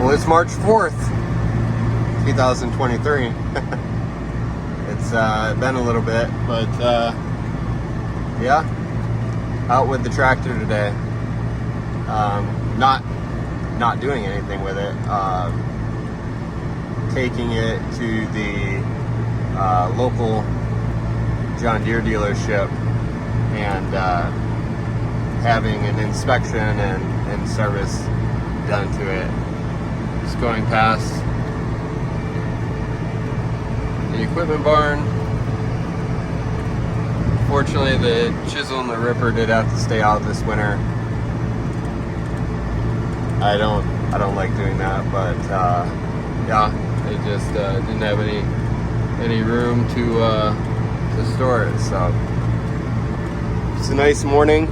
Well, it's March 4th, 2023. It's been a little bit, but yeah, out with the tractor today. Not doing anything with it. Taking it to the local John Deere dealership and having an inspection and service done to it. Just going past the equipment barn. Fortunately, the chisel and the ripper did have to stay out this winter. I don't like doing that, but yeah, they just didn't have any room to store it. So it's a nice morning.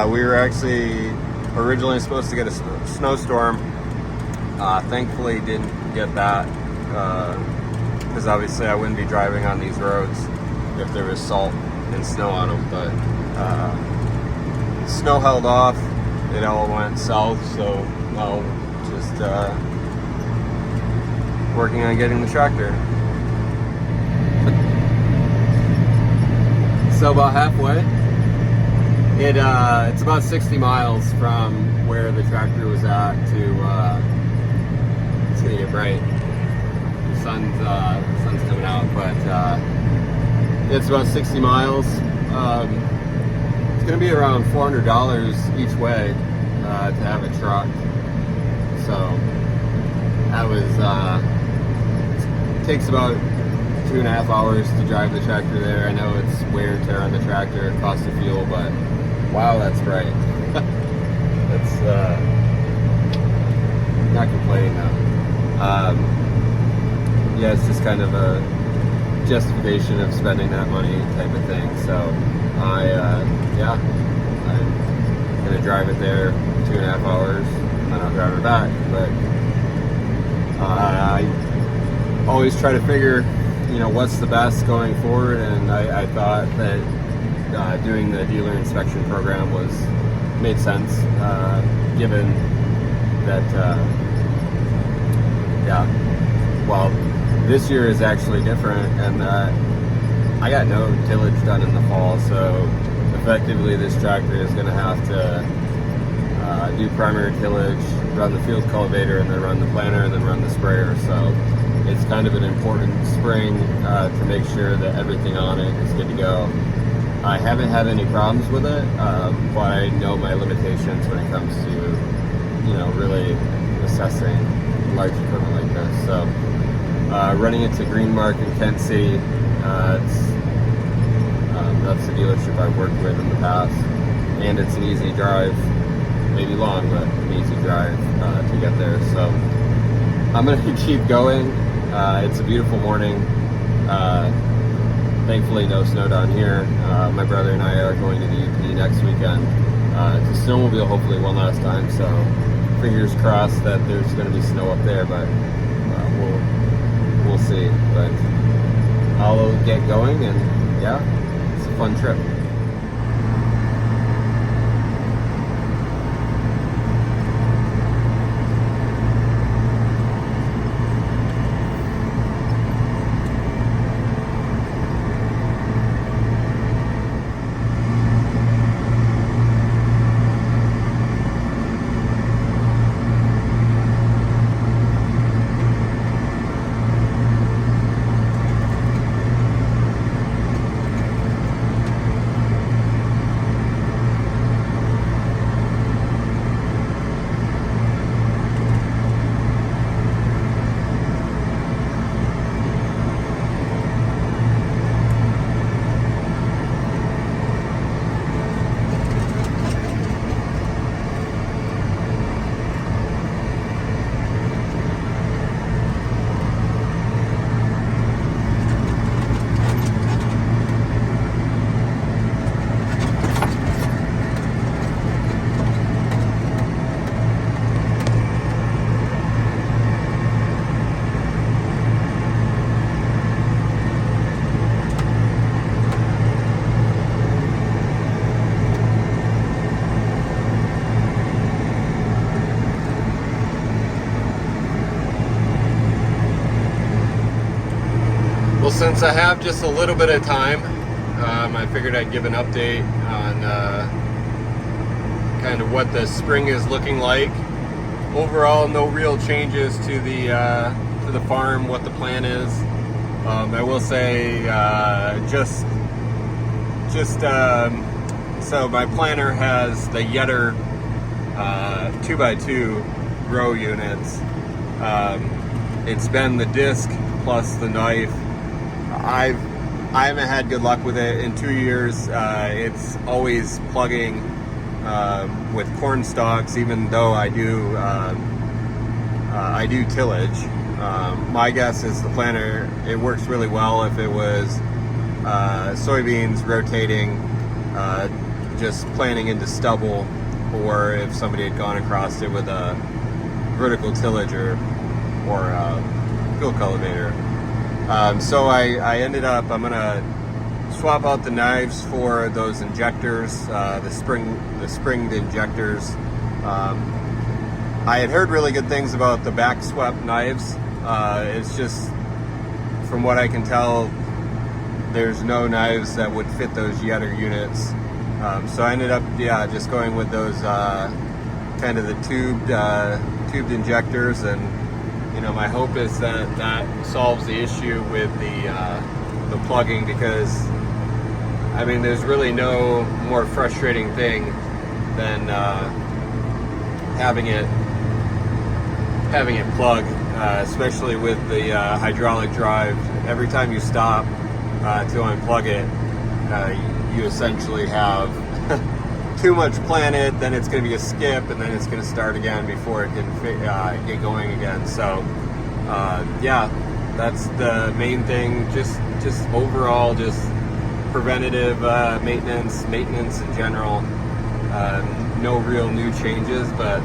We were actually originally supposed to get a snowstorm. Thankfully didn't get that, because obviously I wouldn't be driving on these roads if there was salt and snow on them. But snow held off. It all went south, so now just working on getting the tractor. So about halfway. It's about 60 miles from where the tractor was at to, it's gonna get bright. The sun's coming out, but it's about 60 miles. It's gonna be around $400 each way to have a truck. So that was, takes about 2.5 hours to drive the tractor there. I know it's wear and tear on the tractor, cost of fuel, but wow, that's bright. That's not complaining though. Yeah, it's just kind of a justification of spending that money type of thing. So I'm gonna drive it there 2.5 hours, and then I'll drive it back. But I always try to figure, what's the best going forward, and I thought that doing the dealer inspection program made sense, given that well, this year is actually different, and I got no tillage done in the fall, so effectively this tractor is going to have to do primary tillage, run the field cultivator, and then run the planter, and then run the sprayer. So it's kind of an important spring to make sure that everything on it is good to go. I haven't had any problems with it, but I know my limitations when it comes to, really assessing large equipment like this. So running it to Greenmark in Kent City, that's the dealership I've worked with in the past, and it's an easy drive, maybe long, but an easy drive to get there. So I'm going to keep going. It's a beautiful morning. Thankfully, no snow down here. My brother and I are going to the UP next weekend to snowmobile, hopefully one last time. So fingers crossed that there's going to be snow up there, but we'll see. But I'll get going, and yeah, it's a fun trip. since I have just a little bit of time, I figured I'd give an update on kind of what the spring is looking like. Overall, no real changes to the farm, what the plan is. I will say so my planter has the Yetter 2x2 grow units. It's been the disc plus the knife. I haven't had good luck with it in 2 years. It's always plugging with corn stalks, even though I do tillage. My guess is the planter, it works really well if it was soybeans rotating, just planting into stubble, or if somebody had gone across it with a vertical tillage or field cultivator. So I ended up, I'm gonna swap out the knives for those injectors, the springed injectors. I had heard really good things about the back swept knives. It's just, from what I can tell, there's no knives that would fit those Yetter units. So I ended up, just going with those kind of the tubed injectors, and my hope is that solves the issue with the plugging, because I mean, there's really no more frustrating thing than having it plug, especially with the hydraulic drive. Every time you stop to unplug it, you essentially have too much planted, then it's going to be a skip, and then it's going to start again before it can get going again. So that's the main thing. Just overall, just preventative maintenance in general. No real new changes, but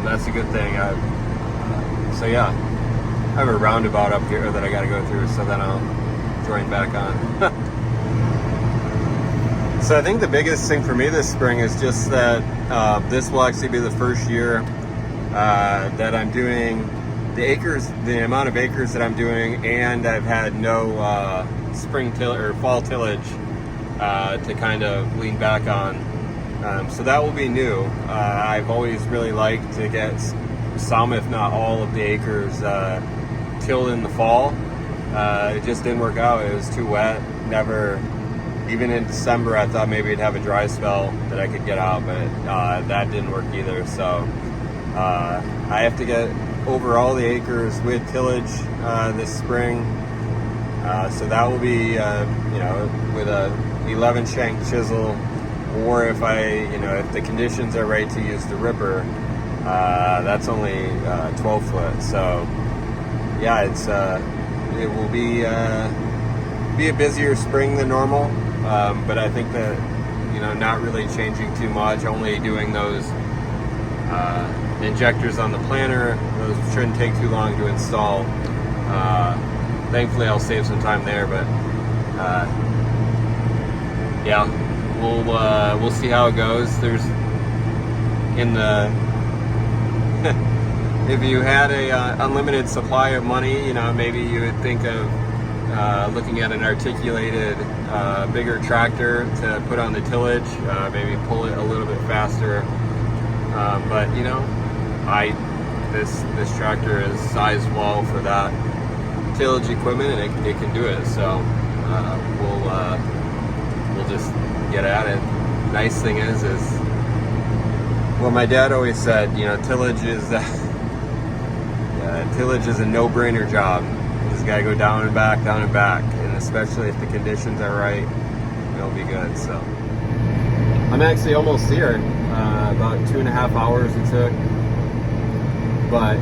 that's a good thing. So yeah, I have a roundabout up here that I got to go through, so then I'll join back on. So I think the biggest thing for me this spring is just that this will actually be the first year that I'm doing the amount of acres that I'm doing, and I've had no fall tillage to kind of lean back on. So that will be new. I've always really liked to get some, if not all, of the acres tilled in the fall. It just didn't work out. It was too wet. Even in December, I thought maybe I'd have a dry spell that I could get out, but that didn't work either. So I have to get over all the acres with tillage this spring. So that will be, with a 11 shank chisel, or if if the conditions are right to use the ripper, that's only 12 foot. So yeah, it will be a busier spring than normal. But I think that, not really changing too much, only doing those injectors on the planter. Those shouldn't take too long to install. Thankfully, I'll save some time there, but we'll see how it goes. If you had a unlimited supply of money, maybe you would think of looking at an articulated, bigger tractor to put on the tillage, maybe pull it a little bit faster. But this tractor is sized well for that tillage equipment, and it can do it. So we'll just get at it. Nice thing is well, my dad always said, tillage is a no-brainer job. You just gotta go down and back, and especially if the conditions are right, it'll be good. So I'm actually almost here. About 2.5 hours it took, but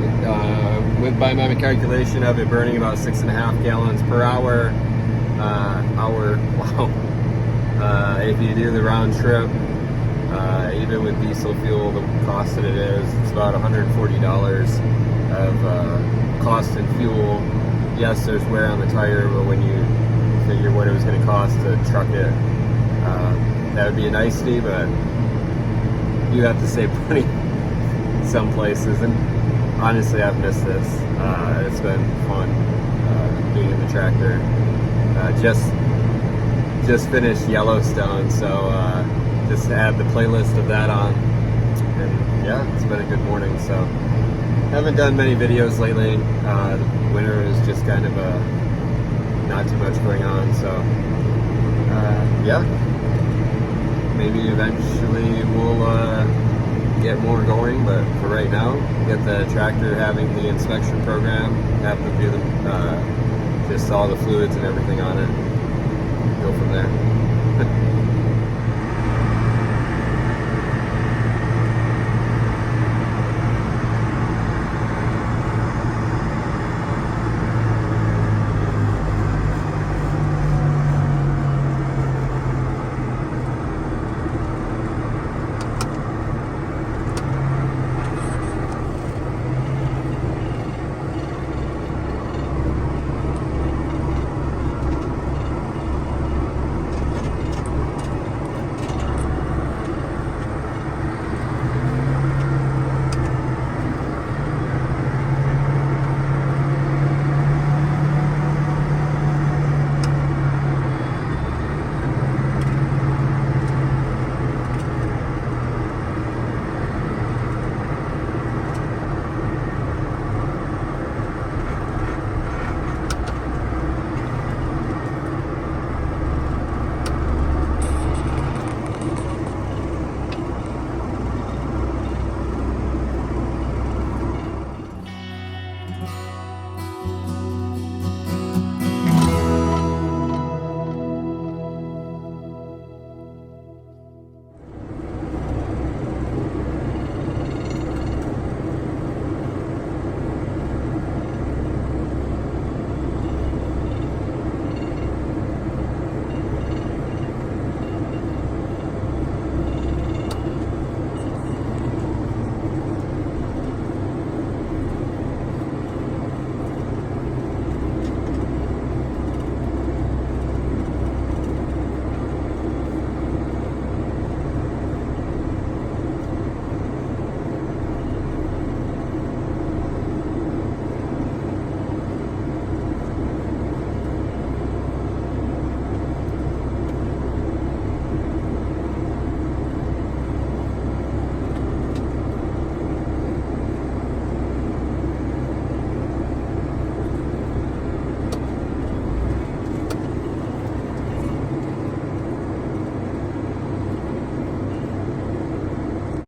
by my calculation of it burning about 6.5 gallons per hour. Wow. If you do the round trip, even with diesel fuel, the cost that it is, it's about $140 of cost in fuel. Yes, there's wear on the tire, but when you figure what it was going to cost to truck it, that would be a nicety, but you have to save money some places. And honestly, I've missed this. It's been fun being in the tractor. just finished Yellowstone, so just had the playlist of that on, and yeah, it's been a good morning. So haven't done many videos lately. The winter is just kind of not too much going on, so yeah, maybe eventually we'll get more going, but for right now, get the tractor having the inspection program, have them do just all the fluids and everything on it, go from there.